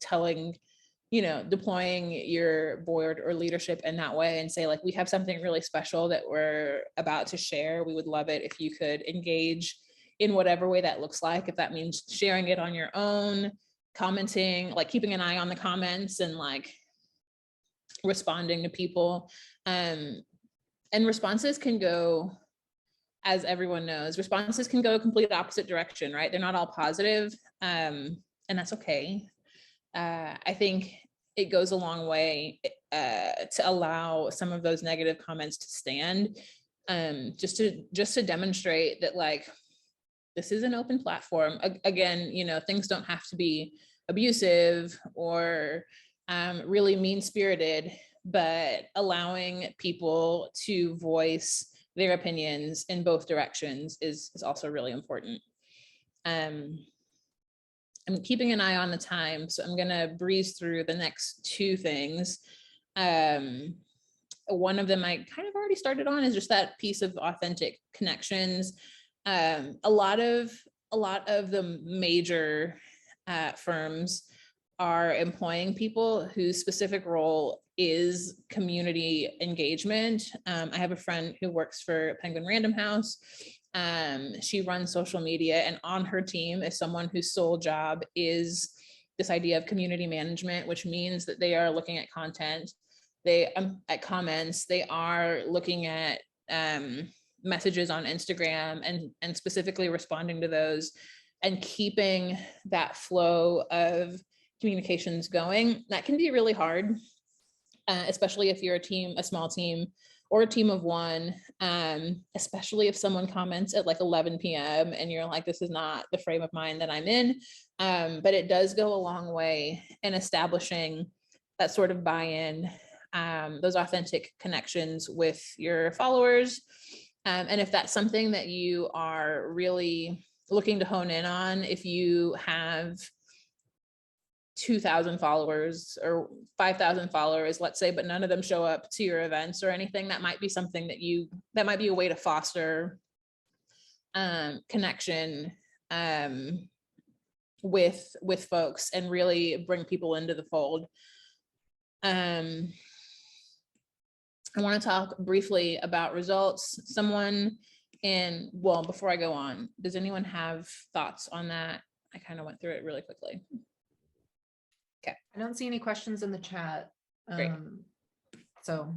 deploying your board or leadership in that way and say, like, we have something really special that we're about to share. We would love it if you could engage in whatever way that looks like. If that means sharing it on your own, commenting, like keeping an eye on the comments and like responding to people. And responses can go, as everyone knows, responses can go a complete opposite direction, right? They're not all positive, and that's okay. I think it goes a long way to allow some of those negative comments to stand, just to demonstrate that, like, this is an open platform. Again, things don't have to be abusive or really mean-spirited, but allowing people to voice their opinions in both directions is also really important. I'm keeping an eye on the time, so I'm gonna breeze through the next two things. One of them I kind of already started on is just that piece of authentic connections. A lot of the major firms are employing people whose specific role is community engagement. I have a friend who works for Penguin Random House. She runs social media, and on her team is someone whose sole job is this idea of community management, which means that they are looking at content, at comments, they are looking at messages on Instagram and specifically responding to those and keeping that flow of communications going. That can be really hard, especially if you're a small team or a team of one, especially if someone comments at like 11 p.m. and you're like, this is not the frame of mind that I'm in. But it does go a long way in establishing that sort of buy-in, those authentic connections with your followers. And if that's something that you are really looking to hone in on, if you have 2,000 followers or 5,000 followers, let's say, but none of them show up to your events or anything, that might be something that might be a way to foster connection with folks and really bring people into the fold. I want to talk briefly about results. Well, before I go on, does anyone have thoughts on that? I kind of went through it really quickly.
I don't see any questions in the chat.
Great.
So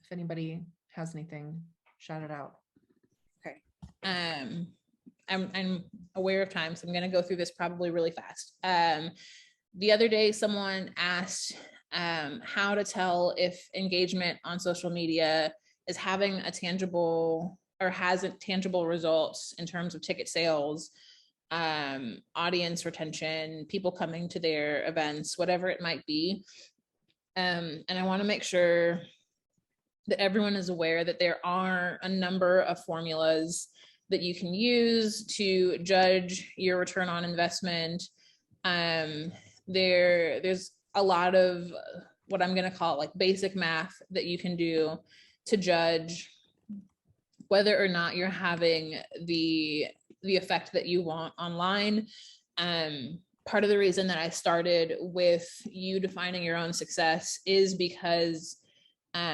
if anybody has anything, shout it out.
Okay. I'm aware of time, so I'm going to go through this probably really fast. The other day, someone asked how to tell if engagement on social media is having a tangible or hasn't tangible results in terms of ticket sales, audience retention, people coming to their events, whatever it might be. And I want to make sure that everyone is aware that there are a number of formulas that you can use to judge your return on investment. There's a lot of what I'm going to call like basic math that you can do to judge whether or not you're having the effect that you want online. Part of the reason that I started with you defining your own success is because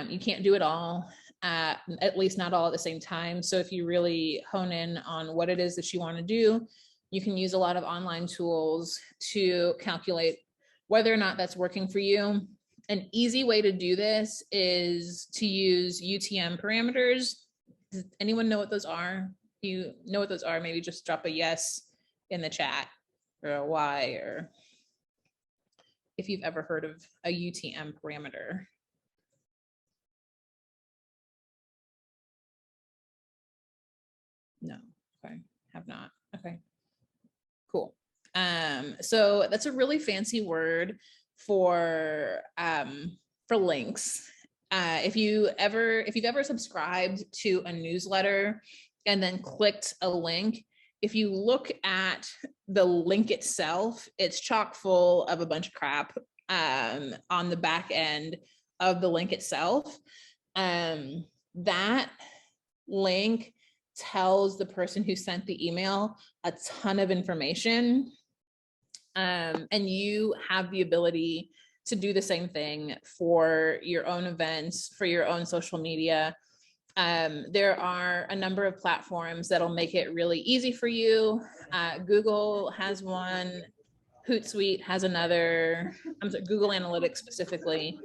you can't do it all, at least not all at the same time. So if you really hone in on what it is that you want to do, you can use a lot of online tools to calculate whether or not that's working for you. An easy way to do this is to use UTM parameters. Does anyone know what those are? If you know what those are, maybe just drop a yes in the chat or a Y, or if you've ever heard of a UTM parameter. No, okay, have not. Okay, cool. So that's a really fancy word for links. If you've ever subscribed to a newsletter and then clicked a link, if you look at the link itself, it's chock full of a bunch of crap on the back end of the link itself. That link tells the person who sent the email a ton of information. And you have the ability to do the same thing for your own events, for your own social media. There are a number of platforms that'll make it really easy for you. Google has one, Hootsuite has another, Google Analytics specifically.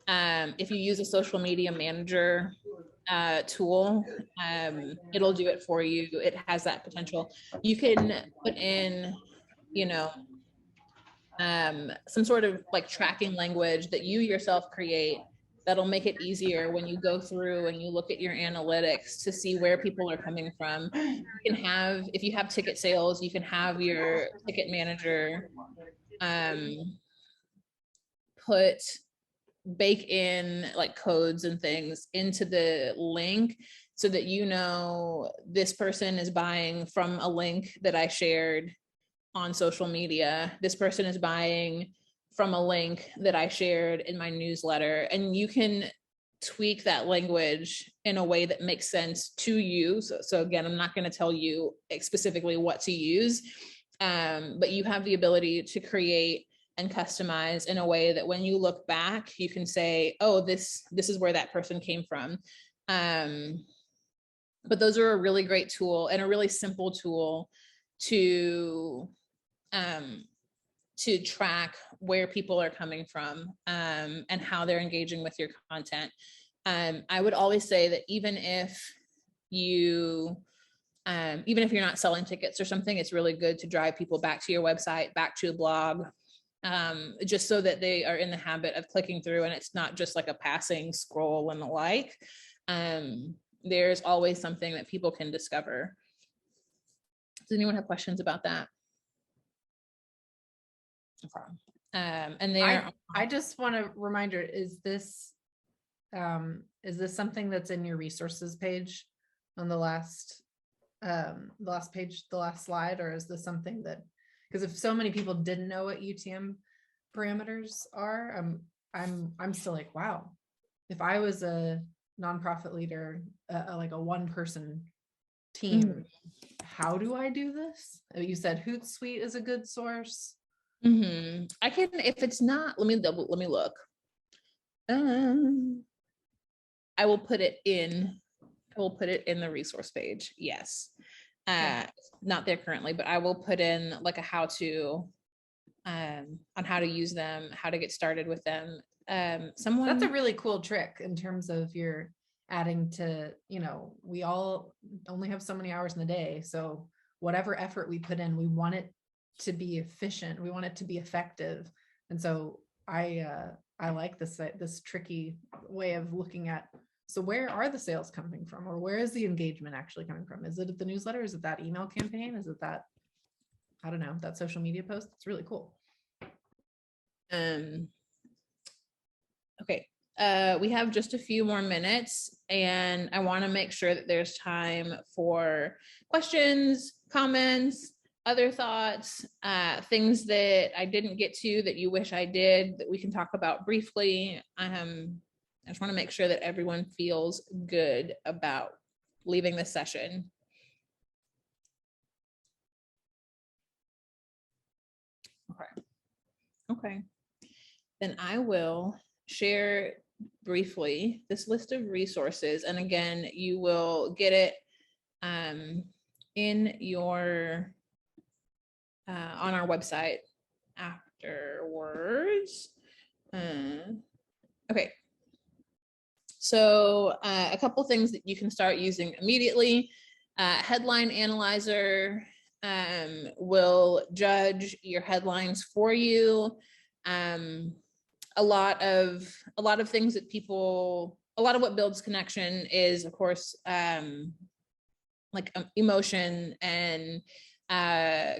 If you use a social media manager tool, it'll do it for you. It has that potential. You can put in, some sort of like tracking language that you yourself create that'll make it easier when you go through and you look at your analytics to see where people are coming from. You can have, if you have ticket sales, you can have your ticket manager bake in like codes and things into the link so that this person is buying from a link that I shared on social media. This person is buying from a link that I shared in my newsletter, and you can tweak that language in a way that makes sense to you. So again, I'm not going to tell you specifically what to use, but you have the ability to create and customize in a way that when you look back, you can say, oh, this is where that person came from. But those are a really great tool and a really simple tool to track where people are coming from and how they're engaging with your content. I would always say that even if you're not selling tickets or something, it's really good to drive people back to your website, back to a blog, just so that they are in the habit of clicking through and it's not just like a passing scroll and the like. There's always something that people can discover. Does anyone have questions about that? Okay. And
I just want a reminder, is this something that's in your resources page on the last page, the last slide, or is this something that, because if so many people didn't know what UTM parameters are, I'm still like, wow, if I was a nonprofit leader, like a one-person team, how do I do this? You said Hootsuite is a good source.
I can, if it's not, let me look. I will put it in the resource page. Yes. Not there currently, but I will put in like a how-to on how to use them, how to get started with them.
That's
Someone,
a really cool trick in terms of your adding to, we all only have so many hours in the day. So whatever effort we put in, we want it to be efficient. We want it to be effective. And so I like this tricky way of looking at, so where are the sales coming from, or where is the engagement actually coming from? Is it the newsletter? Is it that email campaign? Is it that, I don't know, that social media post? It's really cool.
okay. We have just a few more minutes, and I want to make sure that there's time for questions, comments, other thoughts, things that I didn't get to that you wish I did that we can talk about briefly. I just want to make sure that everyone feels good about leaving this session. Okay. Then I will share briefly this list of resources. And again, you will get it in your, on our website afterwards. Okay. So a couple things that you can start using immediately. Headline Analyzer will judge your headlines for you. A lot of things that a lot of what builds connection is, of course, like emotion and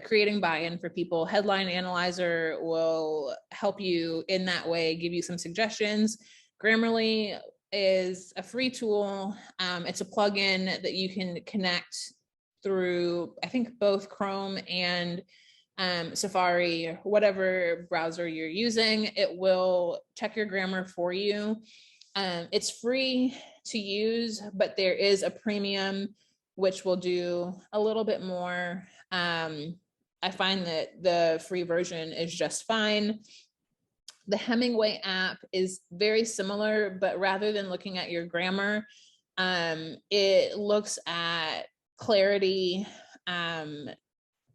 creating buy-in for people. Headline Analyzer will help you in that way, give you some suggestions. Grammarly is a free tool. It's a plugin that you can connect through, I think, both Chrome and Safari, whatever browser you're using. It will check your grammar for you. It's free to use, but there is a premium which will do a little bit more. I find that the free version is just fine. The Hemingway app is very similar, but rather than looking at your grammar, it looks at clarity.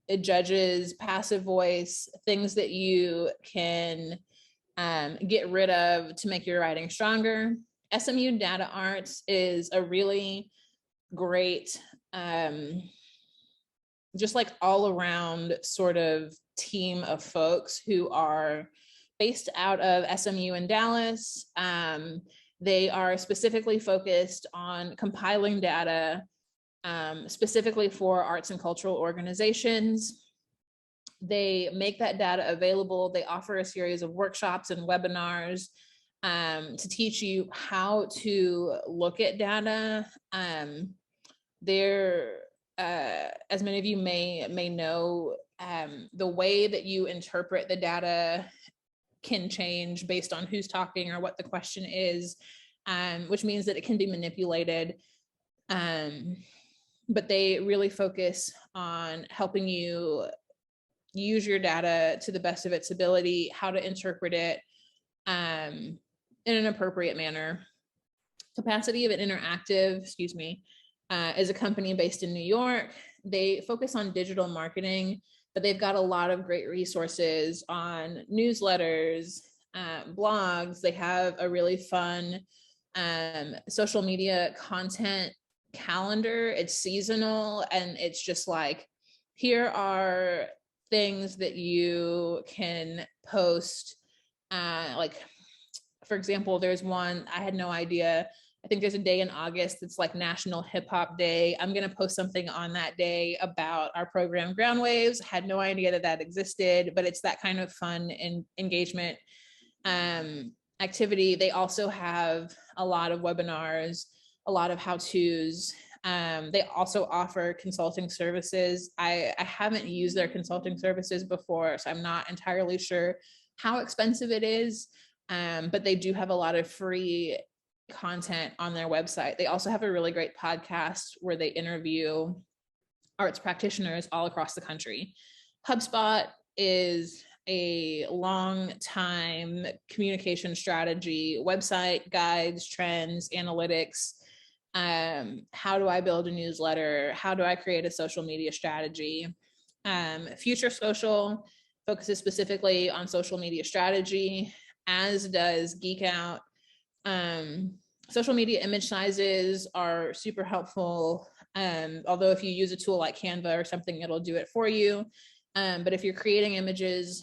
It judges passive voice, things that you can get rid of to make your writing stronger. SMU Data Arts is a really great, just like all around sort of team of folks who are based out of SMU in Dallas. They are specifically focused on compiling data specifically for arts and cultural organizations. They make that data available. They offer a series of workshops and webinars to teach you how to look at data. They're, as many of you may know, the way that you interpret the data can change based on who's talking or what the question is, which means that it can be manipulated. But they really focus on helping you use your data to the best of its ability, how to interpret it in an appropriate manner. Capacity of an Interactive, is a company based in New York. They focus on digital marketing, but they've got a lot of great resources on newsletters, blogs. They have a really fun social media content calendar. It's seasonal, and it's just like, here are things that you can post. Like, for example, there's one, I had no idea. I think there's a day in August that's like National Hip Hop Day. I'm going to post something on that day about our program Ground Waves. Had no idea that that existed, but it's that kind of fun and engagement activity. They also have a lot of webinars, a lot of how-tos. They also offer consulting services. I haven't used their consulting services before, so I'm not entirely sure how expensive it is, but they do have a lot of free content on their website. They also have a really great podcast where they interview arts practitioners all across the country. HubSpot is a long time communication strategy, website, guides, trends, analytics. How do I build a newsletter? How do I create a social media strategy? Future Social focuses specifically on social media strategy, as does Geek Out. Social media image sizes are super helpful. Although if you use a tool like Canva or something, it'll do it for you. But if you're creating images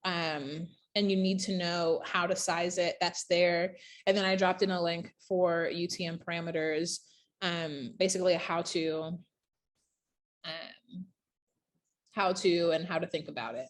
and you need to know how to size it, that's there. And then I dropped in a link for UTM parameters, basically a how to and how to think about it.